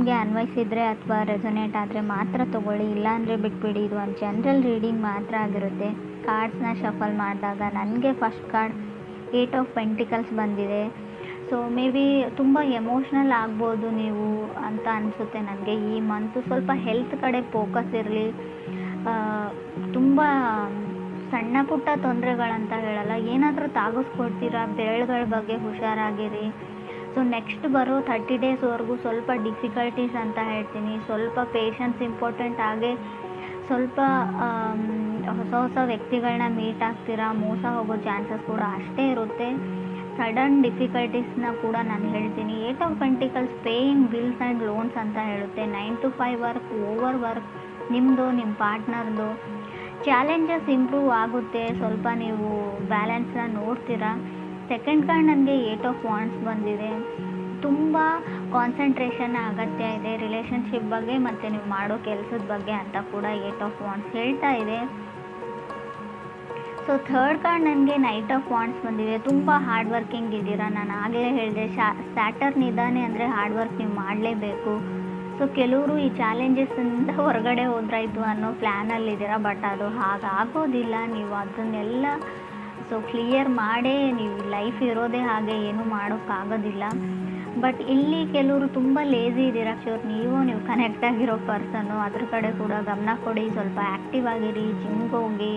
ನಿಮಗೆ ಅನ್ವಯಿಸಿದರೆ ಅಥವಾ ರೆಸೊನೇಟ್ ಆದರೆ ಮಾತ್ರ ತೊಗೊಳ್ಳಿ, ಇಲ್ಲಾಂದರೆ ಬಿಟ್ಬಿಡಿ. ಇದು ಒಂದು ಜನರಲ್ ರೀಡಿಂಗ್ ಮಾತ್ರ ಆಗಿರುತ್ತೆ. ಕಾರ್ಡ್ಸ್ನ ಶಫಲ್ ಮಾಡಿದಾಗ ನನಗೆ ಫಸ್ಟ್ ಕಾರ್ಡ್ 8 ಆಫ್ ಪೆಂಟಿಕಲ್ಸ್ ಬಂದಿದೆ. ಸೊ ಮೇ ಬಿ ತುಂಬ ಎಮೋಷ್ನಲ್ ಆಗ್ಬೋದು ನೀವು ಅಂತ ಅನಿಸುತ್ತೆ ನನಗೆ. ಈ ಮಂತು ಸ್ವಲ್ಪ ಹೆಲ್ತ್ ಕಡೆ ಫೋಕಸ್ ಇರಲಿ. ತುಂಬ ಸಣ್ಣ ಪುಟ್ಟ ತೊಂದರೆಗಳಂತ ಹೇಳಲ್ಲ, ಏನಾದರೂ ತಾಗಿಸ್ಕೊಡ್ತೀರಾ, ಬೆರಳುಗಳ ಬಗ್ಗೆ ಹುಷಾರಾಗಿರಿ. ಸೊ ನೆಕ್ಸ್ಟ್ ಬರೋ 30 ಡೇಸ್ವರೆಗೂ ಸ್ವಲ್ಪ ಡಿಫಿಕಲ್ಟೀಸ್ ಅಂತ ಹೇಳ್ತೀನಿ. ಸ್ವಲ್ಪ ಪೇಷನ್ಸ್ ಇಂಪಾರ್ಟೆಂಟ್. ಹಾಗೆ ಸ್ವಲ್ಪ ಹೊಸ ವ್ಯಕ್ತಿಗಳನ್ನ ಮೀಟ್ ಆಗ್ತೀರಾ, ಮೋಸ ಹೋಗೋ ಚಾನ್ಸಸ್ ಕೂಡ ಅಷ್ಟೇ ಇರುತ್ತೆ. ಸಡನ್ ಡಿಫಿಕಲ್ಟೀಸ್ನ ಕೂಡ ನಾನು ಹೇಳ್ತೀನಿ. 8 of pentacles paying bills and loans ಅಂತ ಹೇಳುತ್ತೆ. 9 to 5 ವರ್ಕ್, ಓವರ್ ವರ್ಕ್ ನಿಮ್ಮದು, ನಿಮ್ಮ ಪಾರ್ಟ್ನರ್ದು. ಚಾಲೆಂಜಸ್ ಇಂಪ್ರೂವ್ ಆಗುತ್ತೆ, ಸ್ವಲ್ಪ ನೀವು ಬ್ಯಾಲೆನ್ಸ್ನ ನೋಡ್ತೀರಾ. ಸೆಕೆಂಡ್ ಕಾರ್ಡ್ ನನಗೆ 8 ಆಫ್ ವಾಂಡ್ಸ್ ಬಂದಿದೆ. ತುಂಬ ಕಾನ್ಸಂಟ್ರೇಷನ್ ಅಗತ್ಯ ಇದೆ ರಿಲೇಷನ್ಶಿಪ್ ಬಗ್ಗೆ ಮತ್ತು ನೀವು ಮಾಡೋ ಕೆಲಸದ ಬಗ್ಗೆ ಅಂತ ಕೂಡ 8 ಆಫ್ ವಾಂಡ್ಸ್ ಹೇಳ್ತಾ ಇದೆ. ಸೊ ಥರ್ಡ್ ಕಾರ್ಡ್ ನನಗೆ ನೈಟ್ ಆಫ್ ವಾಂಡ್ಸ್ ಬಂದಿದೆ. ತುಂಬ ಹಾರ್ಡ್ ವರ್ಕಿಂಗ್ ಇದ್ದೀರಾ. ನಾನು ಆಗಲೇ ಹೇಳಿದೆ, ಸ್ಯಾಟರ್ನ್ ಇದ್ದಾನೆ ಅಂದರೆ ಹಾರ್ಡ್ ವರ್ಕ್ ನೀವು ಮಾಡಲೇಬೇಕು. ಸೊ ಕೆಲವರು ಈ ಚಾಲೆಂಜಸ್ಸಿಂದ ಹೊರಗಡೆ ಹೋದ್ರಾಯ್ತು ಅನ್ನೋ ಪ್ಲ್ಯಾನಲ್ಲಿದ್ದೀರಾ, ಬಟ್ ಅದು ಹಾಗಾಗೋದಿಲ್ಲ. ನೀವು ಅದನ್ನೆಲ್ಲ ಕ್ಲಿಯರ್ ಮಾಡೇ ನೀವು ಲೈಫ್ ಇರೋದೇ ಹಾಗೆ, ಏನೂ ಮಾಡೋಕ್ಕಾಗೋದಿಲ್ಲ. ಬಟ್ ಇಲ್ಲಿ ಕೆಲವರು ತುಂಬ ಲೇಝಿ ಇದ್ದೀರಾ. ನೀವು ಕನೆಕ್ಟ್ ಆಗಿರೋ ಪರ್ಸನ್ನು, ಅದ್ರ ಕಡೆ ಕೂಡ ಗಮನ ಕೊಡಿ. ಸ್ವಲ್ಪ ಆ್ಯಕ್ಟಿವ್ ಆಗಿರಿ, ಜಿಮ್ಗೆ ಹೋಗಿ,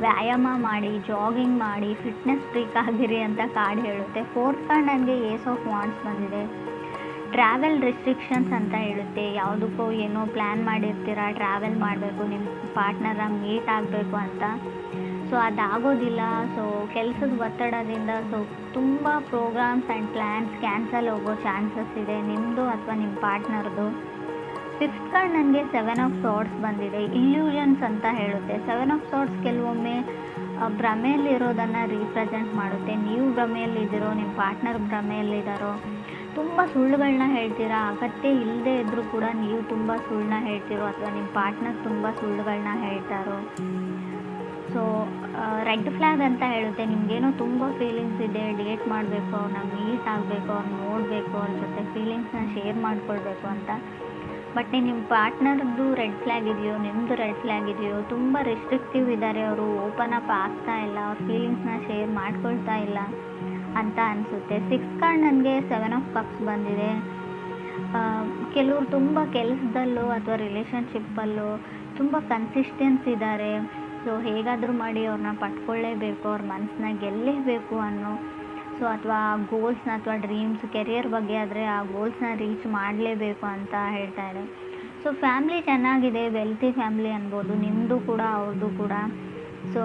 ವ್ಯಾಯಾಮ ಮಾಡಿ, ಜಾಗಿಂಗ್ ಮಾಡಿ, ಫಿಟ್ನೆಸ್ ಫ್ರೀಕ್ ಆಗಿರಿ ಅಂತ ಕಾರ್ಡ್ ಹೇಳುತ್ತೆ. ಫೋರ್ತ್ ಕಾರ್ಡ್ ನನಗೆ ಏಸ್ ಆಫ್ ವಾಂಡ್ಸ್ ಬಂದಿದೆ. ಟ್ರಾವೆಲ್ ರಿಸ್ಟ್ರಿಕ್ಷನ್ಸ್ ಅಂತ ಹೇಳುತ್ತೆ. ಯಾವುದಕ್ಕೋ ಏನೋ ಪ್ಲ್ಯಾನ್ ಮಾಡಿರ್ತೀರ, ಟ್ರಾವೆಲ್ ಮಾಡಬೇಕು, ನಿಮ್ಮ ಪಾರ್ಟ್ನರ ಮೀಟ್ ಆಗಬೇಕು ಅಂತ. ಸೊ ಅದಾಗೋದಿಲ್ಲ. ಸೊ ಕೆಲಸದ ಒತ್ತಡದಿಂದ ತುಂಬ ಪ್ರೋಗ್ರಾಮ್ಸ್ ಆ್ಯಂಡ್ ಪ್ಲ್ಯಾನ್ಸ್ ಕ್ಯಾನ್ಸಲ್ ಹೋಗೋ ಚಾನ್ಸಸ್ ಇದೆ, ನಿಮ್ಮದು ಅಥವಾ ನಿಮ್ಮ ಪಾರ್ಟ್ನರ್ದು. ಫಿಫ್ತ್ ಕಾರ್ಡ್ ನನಗೆ 7 ಆಫ್ ಸಾರ್ಡ್ಸ್ ಬಂದಿದೆ. ಇಲ್ಯೂಷನ್ಸ್ ಅಂತ ಹೇಳುತ್ತೆ. 7 ಆಫ್ ಸಾರ್ಡ್ಸ್ ಕೆಲವೊಮ್ಮೆ ಭ್ರಮೆಯಲ್ಲಿರೋದನ್ನು ರೀಪ್ರೆಸೆಂಟ್ ಮಾಡುತ್ತೆ. ನೀವು ಭ್ರಮೆಯಲ್ಲಿದ್ದೀರೋ, ನಿಮ್ಮ ಪಾರ್ಟ್ನರ್ ಭ್ರಮೆಯಲ್ಲಿದ್ದಾರೋ, ತುಂಬ ಸುಳ್ಳುಗಳನ್ನ ಹೇಳ್ತೀರಾ. ಅಗತ್ಯ ಇಲ್ಲದೆ ಇದ್ದರೂ ಕೂಡ ನೀವು ತುಂಬ ಸುಳ್ಳನ್ನ ಹೇಳ್ತಿರೋ, ಅಥವಾ ನಿಮ್ಮ ಪಾರ್ಟ್ನರ್ ತುಂಬ ಸುಳ್ಳುಗಳನ್ನ ಹೇಳ್ತಾರೋ. ಸೊ ರೆಡ್ ಫ್ಲ್ಯಾಗ್ ಅಂತ ಹೇಳುತ್ತೆ. ನಿಮಗೇನೋ ತುಂಬ ಫೀಲಿಂಗ್ಸ್ ಇದೆ, ಡೇಟ್ ಮಾಡಬೇಕು, ಅವ್ರನ್ನ ಮೀಟ್ ಆಗಬೇಕು, ಅವ್ರನ್ನ ನೋಡಬೇಕು, ಅವ್ರ ಜೊತೆ ಫೀಲಿಂಗ್ಸ್ನ ಶೇರ್ ಮಾಡ್ಕೊಳ್ಬೇಕು ಅಂತ. ಬಟ್ ನಿಮ್ಮ ಪಾರ್ಟ್ನರ್ದು ರೆಡ್ ಫ್ಲ್ಯಾಗ್ ಇದೆಯೋ, ನಿಮ್ಮದು ರೆಡ್ ಫ್ಲ್ಯಾಗ್ ಇದೆಯೋ, ತುಂಬ ರಿಸ್ಟ್ರಿಕ್ಟಿವ್ ಇದ್ದಾರೆ, ಅವರು ಓಪನ್ ಅಪ್ ಆಗ್ತಾ ಇಲ್ಲ, ಅವ್ರ ಫೀಲಿಂಗ್ಸ್ನ ಶೇರ್ ಮಾಡ್ಕೊಳ್ತಾ ಇಲ್ಲ ಅಂತ ಅನಿಸುತ್ತೆ. ಸಿಕ್ಸ್ ಕಾರ್ಡ್ ನನಗೆ 7 ಆಫ್ ಕಪ್ಸ್ ಬಂದಿದೆ. ಕೆಲವರು ತುಂಬ ಕೆಲಸದಲ್ಲೋ ಅಥವಾ ರಿಲೇಷನ್ಶಿಪ್ಪಲ್ಲೋ ತುಂಬ ಕನ್ಸಿಸ್ಟೆನ್ಸ್ ಇದ್ದಾರೆ. ಸೊ ಹೇಗಾದರೂ ಮಾಡಿ ಅವ್ರನ್ನ ಪಡ್ಕೊಳ್ಳೇಬೇಕು, ಅವ್ರ ಮನಸ್ಸನ್ನ ಗೆಲ್ಲೇಬೇಕು ಅನ್ನೋ, ಸೊ ಅಥವಾ ಗೋಲ್ಸ್ನ ಅಥವಾ ಡ್ರೀಮ್ಸ್, ಕೆರಿಯರ್ ಬಗ್ಗೆ ಆದರೆ ಆ ಗೋಲ್ಸ್ನ ರೀಚ್ ಮಾಡಲೇಬೇಕು ಅಂತ ಹೇಳ್ತಾ ಇದೆ. ಸೊ ಫ್ಯಾಮ್ಲಿ ಚೆನ್ನಾಗಿದೆ, ವೆಲ್ತಿ ಫ್ಯಾಮ್ಲಿ ಅನ್ಬೋದು, ನಿಮ್ಮದು ಕೂಡ ಅವ್ರದ್ದು ಕೂಡ. ಸೊ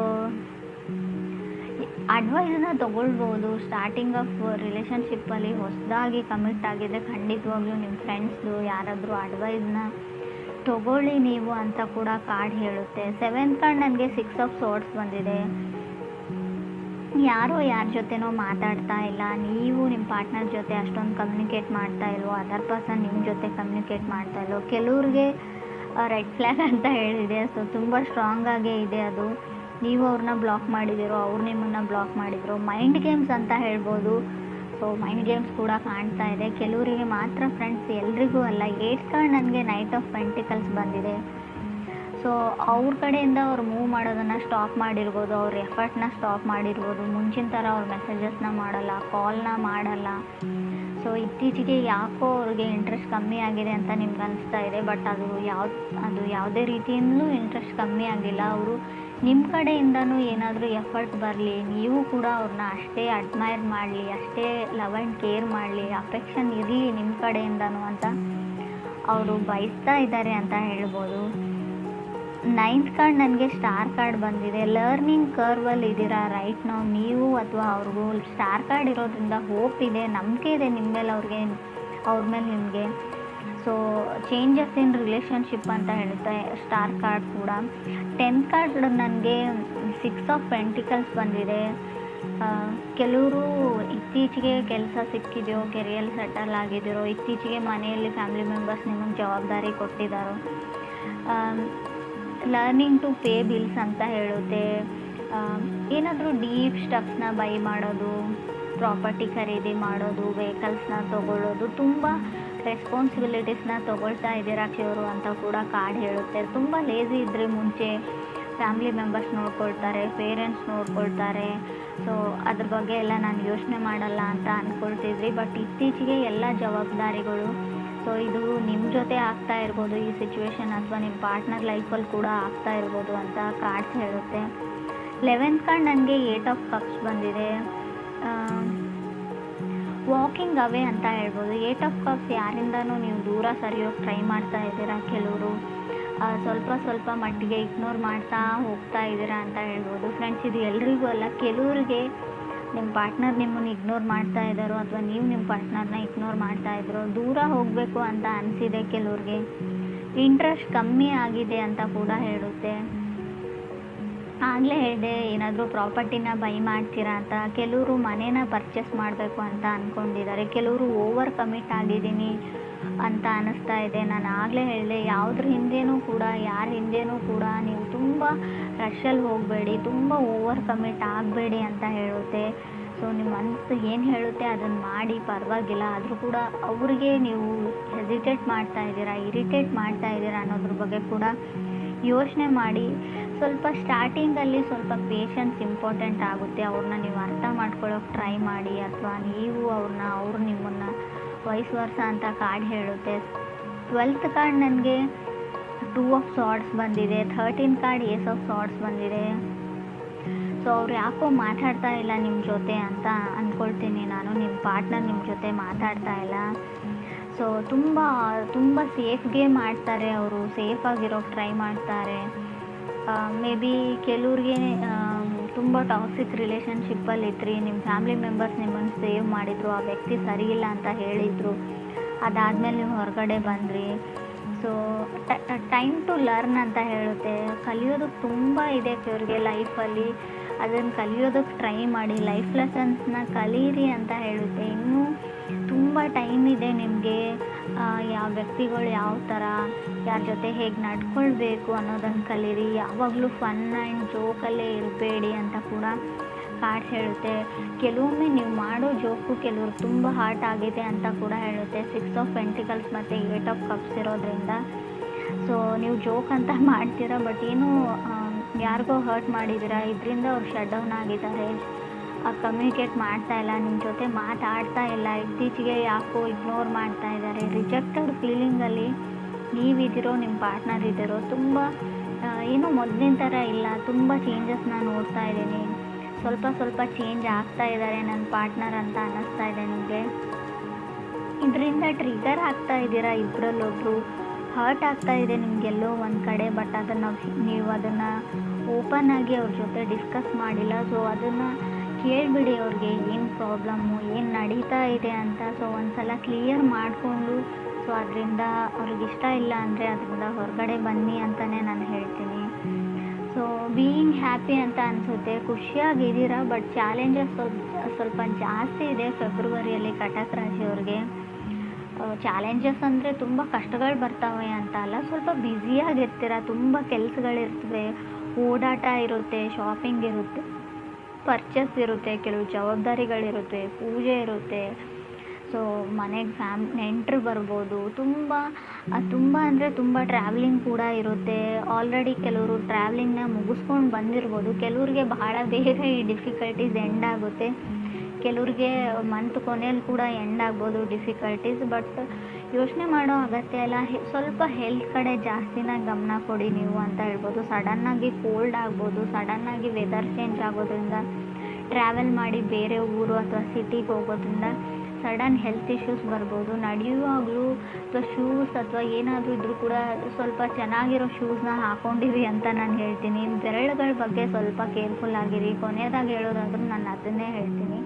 ಅಡ್ವೈಸನ್ನ ತೊಗೊಳ್ಬೋದು. ಸ್ಟಾರ್ಟಿಂಗ್ ಆಫ್ ರಿಲೇಷನ್ಶಿಪ್ಪಲ್ಲಿ ಹೊಸದಾಗಿ ಕಮಿಟ್ ಆಗಿದ್ದರೆ ಖಂಡಿತವಾಗ್ಲೂ ನಿಮ್ಮ ಫ್ರೆಂಡ್ಸ್ದು ಯಾರಾದರೂ ಅಡ್ವೈಸ್ನ ತೊಗೊಳ್ಳಿ ನೀವು ಅಂತ ಕೂಡ ಕಾರ್ಡ್ ಹೇಳುತ್ತೆ. 7th ಕಾರ್ಡ್ ನನಗೆ 6 ಆಫ್ ಸಾರ್ಡ್ಸ್ ಬಂದಿದೆ. ಯಾರ ಜೊತೆನೋ ಮಾತಾಡ್ತಾ ಇಲ್ಲ, ನೀವು ನಿಮ್ಮ ಪಾರ್ಟ್ನರ್ ಜೊತೆ ಅಷ್ಟೊಂದು ಕಮ್ಯುನಿಕೇಟ್ ಮಾಡ್ತಾ ಇಲ್ವೋ, ಅದರ್ ಪರ್ಸನ್ ನಿಮ್ಮ ಜೊತೆ ಕಮ್ಯುನಿಕೇಟ್ ಮಾಡ್ತಾ ಇಲ್ವೋ. ಕೆಲವ್ರಿಗೆ ರೆಡ್ ಫ್ಲ್ಯಾಗ್ ಅಂತ ಹೇಳಿದೆ. ಸೊ ತುಂಬ ಸ್ಟ್ರಾಂಗಾಗೇ ಇದೆ ಅದು. ನೀವು ಅವ್ರನ್ನ ಬ್ಲಾಕ್ ಮಾಡಿದಿರೋ, ಅವ್ರು ನಿಮ್ಮನ್ನು ಬ್ಲಾಕ್ ಮಾಡಿದ್ರು. ಮೈಂಡ್ ಗೇಮ್ಸ್ ಅಂತ ಹೇಳ್ಬೋದು. ಸೊ ಮೈಂಡ್ ಗೇಮ್ಸ್ ಕೂಡ ಕಾಣ್ತಾ ಇದೆ. ಕೆಲವರಿಗೆ ಮಾತ್ರ ಫ್ರೆಂಡ್ಸ್, ಎಲ್ರಿಗೂ ಅಲ್ಲ. 8th ಕಾರ್ಡ್ ನನಗೆ ನೈಟ್ ಆಫ್ ಪೆಂಟಿಕಲ್ಸ್ ಬಂದಿದೆ. ಸೊ ಅವ್ರ ಕಡೆಯಿಂದ ಅವ್ರು ಮೂವ್ ಮಾಡೋದನ್ನು ಸ್ಟಾಪ್ ಮಾಡಿರ್ಬೋದು, ಅವ್ರ ಎಫರ್ಟ್ನ ಸ್ಟಾಪ್ ಮಾಡಿರ್ಬೋದು. ಮುಂಚಿನ ಥರ ಅವ್ರ ಮೆಸೇಜಸ್ನ ಮಾಡಲ್ಲ, ಕಾಲ್ನ ಮಾಡಲ್ಲ. ಸೊ ಇತ್ತೀಚೆಗೆ ಯಾಕೋ ಅವ್ರಿಗೆ ಇಂಟ್ರೆಸ್ಟ್ ಕಮ್ಮಿ ಆಗಿದೆ ಅಂತ ನಿಮ್ಗೆ ಅನಿಸ್ತಾ ಇದೆ. ಬಟ್ ಅದು ಯಾವುದೇ ರೀತಿಯಿಂದಲೂ ಇಂಟ್ರೆಸ್ಟ್ ಕಮ್ಮಿ ಆಗಿಲ್ಲ. ಅವರು ನಿಮ್ಮ ಕಡೆಯಿಂದನೂ ಏನಾದರೂ ಎಫರ್ಟ್ ಬರಲಿ, ನೀವು ಕೂಡ ಅವ್ರನ್ನ ಅಷ್ಟೇ ಅಡ್ಮೈರ್ ಮಾಡಲಿ, ಅಷ್ಟೇ ಲವ್ ಆ್ಯಂಡ್ ಕೇರ್ ಮಾಡಲಿ, ಅಫೆಕ್ಷನ್ ಇರಲಿ ನಿಮ್ಮ ಕಡೆಯಿಂದನೂ ಅಂತ ಅವರು ಬಯಸ್ತಾ ಇದ್ದಾರೆ ಅಂತ ಹೇಳ್ಬೋದು. 9th ಕಾರ್ಡ್ ನನಗೆ ಸ್ಟಾರ್ ಕಾರ್ಡ್ ಬಂದಿದೆ. ಲರ್ನಿಂಗ್ ಕರ್ವಲ್ಲಿ ಇದ್ದೀರಾ ರೈಟ್ ನಾವು, ನೀವು ಅಥವಾ ಅವ್ರಿಗೂ. ಸ್ಟಾರ್ ಕಾರ್ಡ್ ಇರೋದ್ರಿಂದ ಹೋಪ್ ಇದೆ, ನಂಬಿಕೆ ಇದೆ ನಿಮ್ಮ ಮೇಲೆ, ಅವ್ರ ಮೇಲೆ ನಿಮಗೆ. ಸೊ ಚೇಂಜಸ್ ಇನ್ ರಿಲೇಷನ್ಶಿಪ್ ಅಂತ ಹೇಳುತ್ತೆ ಸ್ಟಾರ್ ಕಾರ್ಡ್ ಕೂಡ. 10th ಕಾರ್ಡ್ ನನಗೆ 6 ಆಫ್ ಪೆಂಟಿಕಲ್ಸ್ ಬಂದಿದೆ. ಕೆಲವರು ಇತ್ತೀಚೆಗೆ ಕೆಲಸ ಸಿಕ್ಕಿದೆಯೋ, ಕೆರಿಯರ್ ಸೆಟಲ್ ಆಗಿದ್ದೀರೋ, ಇತ್ತೀಚೆಗೆ ಮನೆಯಲ್ಲಿ ಫ್ಯಾಮಿಲಿ ಮೆಂಬರ್ಸ್ ನಿಮಗೆ ಜವಾಬ್ದಾರಿ ಕೊಟ್ಟಿದ್ದಾರೋ. ಲರ್ನಿಂಗ್ ಟು ಪೇ ಬಿಲ್ಸ್ ಅಂತ ಹೇಳುತ್ತೆ. ಏನಾದರೂ ಡೀಪ್ ಸ್ಟಫ್ಸ್ನ ಬೈ ಮಾಡೋದು, ಪ್ರಾಪರ್ಟಿ ಖರೀದಿ ಮಾಡೋದು, ವೆಹಿಕಲ್ಸ್ನ ತೊಗೊಳ್ಳೋದು, ತುಂಬ ರೆಸ್ಪಾನ್ಸಿಬಿಲಿಟೀಸ್ನ ತೊಗೊಳ್ತಾ ಇದ್ದೀರಾ ಕೆಲವರು ಅಂತ ಕೂಡ ಕಾರ್ಡ್ ಹೇಳುತ್ತೆ. ತುಂಬ ಲೇಝಿ ಇದ್ದರೆ ಮುಂಚೆ ಫ್ಯಾಮಿಲಿ ಮೆಂಬರ್ಸ್ ನೋಡ್ಕೊಳ್ತಾರೆ, ಪೇರೆಂಟ್ಸ್ ನೋಡ್ಕೊಳ್ತಾರೆ, ಸೊ ಅದ್ರ ಬಗ್ಗೆ ಎಲ್ಲ ನಾನು ಯೋಚನೆ ಮಾಡಲ್ಲ ಅಂತ ಅಂದ್ಕೊಳ್ತಿದ್ರಿ. ಬಟ್ ಇತ್ತೀಚೆಗೆ ಎಲ್ಲ ಜವಾಬ್ದಾರಿಗಳು, ಸೊ ಇದು ನಿಮ್ಮ ಜೊತೆ ಆಗ್ತಾ ಇರ್ಬೋದು ಈ ಸಿಚುವೇಶನ್, ಅಥವಾ ನಿಮ್ಮ ಪಾರ್ಟ್ನರ್ ಲೈಫಲ್ಲಿ ಕೂಡ ಆಗ್ತಾ ಇರ್ಬೋದು ಅಂತ ಕಾರ್ಡ್ಸ್ ಹೇಳುತ್ತೆ. 11th ಕಾರ್ಡ್ ನನಗೆ 8 ಆಫ್ ಕಪ್ಸ್ ಬಂದಿದೆ. ವಾಕಿಂಗ್ ಅವೇ ಅಂತ ಹೇಳ್ಬೋದು. 8 ಆಫ್ ಕಪ್ಸ್ ಯಾರಿಂದನೂ ನೀವು ದೂರ ಸರಿಯೋಕ್ಕೆ ಟ್ರೈ ಮಾಡ್ತಾ ಇದ್ದೀರಾ. ಕೆಲವರು ಸ್ವಲ್ಪ ಮಟ್ಟಿಗೆ ಇಗ್ನೋರ್ ಮಾಡ್ತಾ ಹೋಗ್ತಾ ಇದ್ದೀರಾ ಅಂತ ಹೇಳ್ಬೋದು. ಫ್ರೆಂಡ್ಸ್, ಇದು ಎಲ್ರಿಗೂ ಅಲ್ಲ, ಕೆಲವ್ರಿಗೆ ನಿಮ್ಮ ಪಾರ್ಟ್ನರ್ ನಿಮ್ಮನ್ನು ಇಗ್ನೋರ್ ಮಾಡ್ತಾ ಇದ್ದಾರೋ ಅಥವಾ ನೀವು ನಿಮ್ಮ ಪಾರ್ಟ್ನರ್ನ ಇಗ್ನೋರ್ ಮಾಡ್ತಾ ಇದ್ದೀರೋ, ದೂರ ಹೋಗಬೇಕು ಅಂತ ಅನಿಸಿದೆ. ಕೆಲವ್ರಿಗೆ ಇಂಟ್ರೆಸ್ಟ್ ಕಮ್ಮಿ ಆಗಿದೆ ಅಂತ ಕೂಡ ಹೇಳುತ್ತೆ. ಆಗಲೇ ಹೇಳಿದೆ, ಏನಾದರೂ ಪ್ರಾಪರ್ಟಿನ ಬೈ ಮಾಡ್ತೀರಾ ಅಂತ. ಕೆಲವರು ಮನೇನ ಪರ್ಚೇಸ್ ಮಾಡಬೇಕು ಅಂತ ಅಂದ್ಕೊಂಡಿದ್ದಾರೆ. ಕೆಲವರು ಓವರ್ ಕಮಿಟ್ ಆಗಿದ್ದೀನಿ ಅಂತ ಅನ್ನಿಸ್ತಾ ಇದೆ. ನಾನು ಆಗಲೇ ಹೇಳಿದೆ, ಯಾವುದ್ರ ಹಿಂದೆನೂ ಕೂಡ, ಯಾರ ಹಿಂದೆನೂ ಕೂಡ ನೀವು ತುಂಬ ರಶಲ್ಲಿ ಹೋಗಬೇಡಿ, ತುಂಬ ಓವರ್ ಕಮಿಟ್ ಆಗಬೇಡಿ ಅಂತ ಹೇಳುತ್ತೆ. ಸೊ ನಿಮ್ಮ ಮನಸ್ಸು ಏನು ಹೇಳುತ್ತೆ ಅದನ್ನು ಮಾಡಿ, ಪರವಾಗಿಲ್ಲ. ಆದರೂ ಕೂಡ ಅವ್ರಿಗೆ ನೀವು ಹೆಸಿಟೇಟ್ ಮಾಡ್ತಾ ಇದ್ದೀರಾ, ಇರಿಟೇಟ್ ಮಾಡ್ತಾ ಇದ್ದೀರಾ ಅನ್ನೋದ್ರ ಬಗ್ಗೆ ಕೂಡ ಯೋಚನೆ ಮಾಡಿ. ಸ್ವಲ್ಪ ಸ್ಟಾರ್ಟಿಂಗಲ್ಲಿ ಸ್ವಲ್ಪ ಪೇಷನ್ಸ್ ಇಂಪಾರ್ಟೆಂಟ್ ಆಗುತ್ತೆ. ಅವ್ರನ್ನ ನೀವು ಅರ್ಥ ಮಾಡ್ಕೊಳ್ಳೋಕೆ ಟ್ರೈ ಮಾಡಿ, ಅಥವಾ ನೀವು ಅವ್ರು ನಿಮ್ಮನ್ನು ವೈಸ್ ವರ್ಸ ಅಂತ ಕಾರ್ಡ್ ಹೇಳುತ್ತೆ. 12th ಕಾರ್ಡ್ ನನಗೆ 2 ಆಫ್ ಸಾರ್ಡ್ಸ್ ಬಂದಿದೆ. 13th ಕಾರ್ಡ್ ಏಸ್ ಆಫ್ ಸಾರ್ಡ್ಸ್ ಬಂದಿದೆ. ಸೊ ಅವ್ರು ಯಾಕೋ ಮಾತಾಡ್ತಾ ಇಲ್ಲ ನಿಮ್ಮ ಜೊತೆ ಅಂತ ಅಂದ್ಕೊಳ್ತೀನಿ ನಾನು. ನಿಮ್ಮ ಪಾರ್ಟ್ನರ್ ನಿಮ್ಮ ಜೊತೆ ಮಾತಾಡ್ತಾ ಇಲ್ಲ. ಸೊ ತುಂಬ ಸೇಫ್ಗೆ ಮಾಡ್ತಾರೆ ಅವರು, ಸೇಫಾಗಿರೋಕ್ಕೆ ಟ್ರೈ ಮಾಡ್ತಾರೆ. ಮೇ ಬಿ ಕೆಲವ್ರಿಗೆ ತುಂಬ ಟಾಕ್ಸಿಕ್ ರಿಲೇಷನ್ಶಿಪ್ಪಲ್ಲಿ ಇದ್ರಿ, ನಿಮ್ಮ ಫ್ಯಾಮಿಲಿ ಮೆಂಬರ್ಸ್ ನಿಮ್ಮನ್ನು ಸೇವ್ ಮಾಡಿದರು, ಆ ವ್ಯಕ್ತಿ ಸರಿ ಇಲ್ಲ ಅಂತ ಹೇಳಿದರು, ಅದಾದಮೇಲೆ ನೀವು ಹೊರಗಡೆ ಬಂದ್ರಿ. ಸೊ ಟೈಮ್ ಟು ಲರ್ನ್ ಅಂತ ಹೇಳುತ್ತೆ. ಕಲಿಯೋದಕ್ಕೆ ತುಂಬ ಇದೆ ಕೆಲವ್ರಿಗೆ ಲೈಫಲ್ಲಿ, ಅದನ್ನು ಕಲಿಯೋದಕ್ಕೆ ಟ್ರೈ ಮಾಡಿ, ಲೈಫ್ ಲೆಸನ್ಸ್ನ ಕಲೀರಿ ಅಂತ ಹೇಳುತ್ತೆ. ಇನ್ನೂ ತುಂಬ ಟೈಮ್ ಇದೆ ನಿಮಗೆ. ಯಾವ ವ್ಯಕ್ತಿಗಳು ಯಾವ ಥರ, ಯಾರ ಜೊತೆ ಹೇಗೆ ನಡ್ಕೊಳ್ಬೇಕು ಅನ್ನೋದನ್ನು ಕಲೀರಿ. ಯಾವಾಗಲೂ ಫನ್ ಆ್ಯಂಡ್ ಜೋಕಲ್ಲೇ ಇರಬೇಡಿ ಅಂತ ಕೂಡ ಕಾರ್ಡ್ಸ್ ಹೇಳುತ್ತೆ. ಕೆಲವೊಮ್ಮೆ ನೀವು ಮಾಡೋ ಜೋಕು ಕೆಲವ್ರಿಗೆ ತುಂಬ ಹಾರ್ಟ್ ಆಗಿದೆ ಅಂತ ಕೂಡ ಹೇಳುತ್ತೆ. 6 ಆಫ್ ಪೆಂಟಿಕಲ್ಸ್ ಮತ್ತು 8 ಆಫ್ ಕಪ್ಸ್ ಇರೋದ್ರಿಂದ ಸೊ ನೀವು ಜೋಕ್ ಅಂತ ಮಾಡ್ತೀರಾ, ಬಟ್ ಏನೂ ಯಾರಿಗೋ ಹರ್ಟ್ ಮಾಡಿದ್ದೀರಾ, ಇದರಿಂದ ಅವ್ರು ಶಟ್ ಡೌನ್ ಆಗಿದ್ದಾರೆ, ಕಮ್ಯುನಿಕೇಟ್ ಮಾಡ್ತಾ ಇಲ್ಲ, ನಿಮ್ಮ ಜೊತೆ ಮಾತಾಡ್ತಾ ಇಲ್ಲ, ಇತ್ತೀಚೆಗೆ ಯಾಕೋ ಇಗ್ನೋರ್ ಮಾಡ್ತಾ ಇದ್ದಾರೆ. ರಿಜೆಕ್ಟೆಡ್ ಫೀಲಿಂಗಲ್ಲಿ ನೀವಿದ್ದೀರೋ, ನಿಮ್ಮ ಪಾರ್ಟ್ನರ್ ಇದ್ದೀರೋ, ತುಂಬ ಏನೂ ಮೊದಲಿನ ಥರ ಇಲ್ಲ, ತುಂಬ ಚೇಂಜಸ್ನ ನೋಡ್ತಾ ಇದ್ದೀನಿ, ಸ್ವಲ್ಪ ಚೇಂಜ್ ಆಗ್ತಾ ಇದ್ದಾರೆ ನನ್ನ ಪಾರ್ಟ್ನರ್ ಅಂತ ಅನ್ನಿಸ್ತಾ ಇದೆ ನಿಮಗೆ. ಇದರಿಂದ ಟ್ರಿಗರ್ ಆಗ್ತಾ ಇದ್ದೀರಾ, ಇಬ್ಬರಲ್ಲೊಬ್ಬರು ಹರ್ಟ್ ಆಗ್ತಾ ಇದೆ ನಿಮಗೆಲ್ಲೋ ಒಂದು ಕಡೆ. ಬಟ್ ನೀವು ಅದನ್ನು ಓಪನ್ ಆಗಿ ಅವ್ರ ಜೊತೆ ಡಿಸ್ಕಸ್ ಮಾಡಿಲ್ಲ. ಸೊ ಅದನ್ನು ಕೇಳಿಬಿಡಿ, ಅವ್ರಿಗೆ ಏನು ಪ್ರಾಬ್ಲಮ್ಮು, ಏನು ನಡೀತಾ ಇದೆ ಅಂತ. ಸೊ ಒಂದು ಸಲ ಕ್ಲಿಯರ್ ಮಾಡಿಕೊಂಡು, ಸೊ ಅದರಿಂದ ಅವ್ರಿಗೆ ಇಷ್ಟ ಇಲ್ಲ ಅಂದರೆ ಅದರಿಂದ ಹೊರಗಡೆ ಬನ್ನಿ ಅಂತಲೇ ನಾನು ಹೇಳ್ತೀನಿ. ಸೊ ಬೀಯಿಂಗ್ ಹ್ಯಾಪಿ ಅಂತ ಅನಿಸುತ್ತೆ, ಖುಷಿಯಾಗಿದ್ದೀರಾ. ಬಟ್ ಚಾಲೆಂಜಸ್ ಸ್ವಲ್ಪ ಜಾಸ್ತಿ ಇದೆ ಫೆಬ್ರವರಿಯಲ್ಲಿ ಕಟಕ್ ರಾಶಿಯವ್ರಿಗೆ. ಚಾಲೆಂಜಸ್ ಅಂದರೆ ತುಂಬ ಕಷ್ಟಗಳು ಬರ್ತವೆ ಅಂತ ಅಲ್ಲ, ಸ್ವಲ್ಪ ಬ್ಯುಸಿಯಾಗಿರ್ತೀರ, ತುಂಬ ಕೆಲಸಗಳಿರ್ತವೆ, ಓಡಾಟ ಇರುತ್ತೆ, ಶಾಪಿಂಗ್ ಇರುತ್ತೆ, ಪರ್ಚೇಸ್ ಇರುತ್ತೆ, ಕೆಲವು ಜವಾಬ್ದಾರಿಗಳಿರುತ್ತೆ, ಪೂಜೆ ಇರುತ್ತೆ. ಸೊ ಮನೆಗೆ ನೆಂಟರು ಬರ್ಬೋದು, ತುಂಬ ಅಂದರೆ ತುಂಬ ಟ್ರಾವೆಲಿಂಗ್ ಕೂಡ ಇರುತ್ತೆ. ಆಲ್ರೆಡಿ ಕೆಲವರು ಟ್ರಾವೆಲಿಂಗ್ನ ಮುಗಿಸ್ಕೊಂಡು ಬಂದಿರ್ಬೋದು. ಕೆಲವ್ರಿಗೆ ಬಹಳ ಬೇಗ ಈ ಡಿಫಿಕಲ್ಟೀಸ್ ಎಂಡ್ ಆಗುತ್ತೆ, ಕೆಲವ್ರಿಗೆ ಮಂತ್ ಕೊನೆಯಲ್ಲಿ ಕೂಡ ಎಂಡ್ ಆಗ್ಬೋದು ಡಿಫಿಕಲ್ಟೀಸ್. ಬಟ್ ಯೋಚನೆ ಮಾಡೋ ಅಗತ್ಯ ಇಲ್ಲ, ಸ್ವಲ್ಪ ಹೆಲ್ತ್ ಕಡೆ ಜಾಸ್ತಿನ ಗಮನ ಕೊಡಿ ನೀವು ಅಂತ ಹೇಳ್ಬೋದು. ಸಡನ್ನಾಗಿ ಕೋಲ್ಡ್ ಆಗ್ಬೋದು, ಸಡನ್ನಾಗಿ ವೆದರ್ ಚೇಂಜ್ ಆಗೋದ್ರಿಂದ, ಟ್ರಾವೆಲ್ ಮಾಡಿ ಬೇರೆ ಊರು ಅಥವಾ ಸಿಟಿಗೆ ಹೋಗೋದ್ರಿಂದ ಸಡನ್ ಹೆಲ್ತ್ ಇಶ್ಯೂಸ್ ಬರ್ಬೋದು. ನಡೆಯುವಾಗಲೂ ಅಥವಾ ಶೂಸ್ ಅಥವಾ ಏನಾದರೂ ಇದ್ರೂ ಕೂಡ ಸ್ವಲ್ಪ ಚೆನ್ನಾಗಿರೋ ಶೂಸ್ನ ಹಾಕ್ಕೊಂಡಿರಿ ಅಂತ ನಾನು ಹೇಳ್ತೀನಿ. ಬೆರಳುಗಳ ಬಗ್ಗೆ ಸ್ವಲ್ಪ ಕೇರ್ಫುಲ್ ಆಗಿರಿ. ಕೊನೆಯದಾಗಿ ಹೇಳೋದಾದ್ರೂ ನಾನು ಅದನ್ನೇ ಹೇಳ್ತೀನಿ.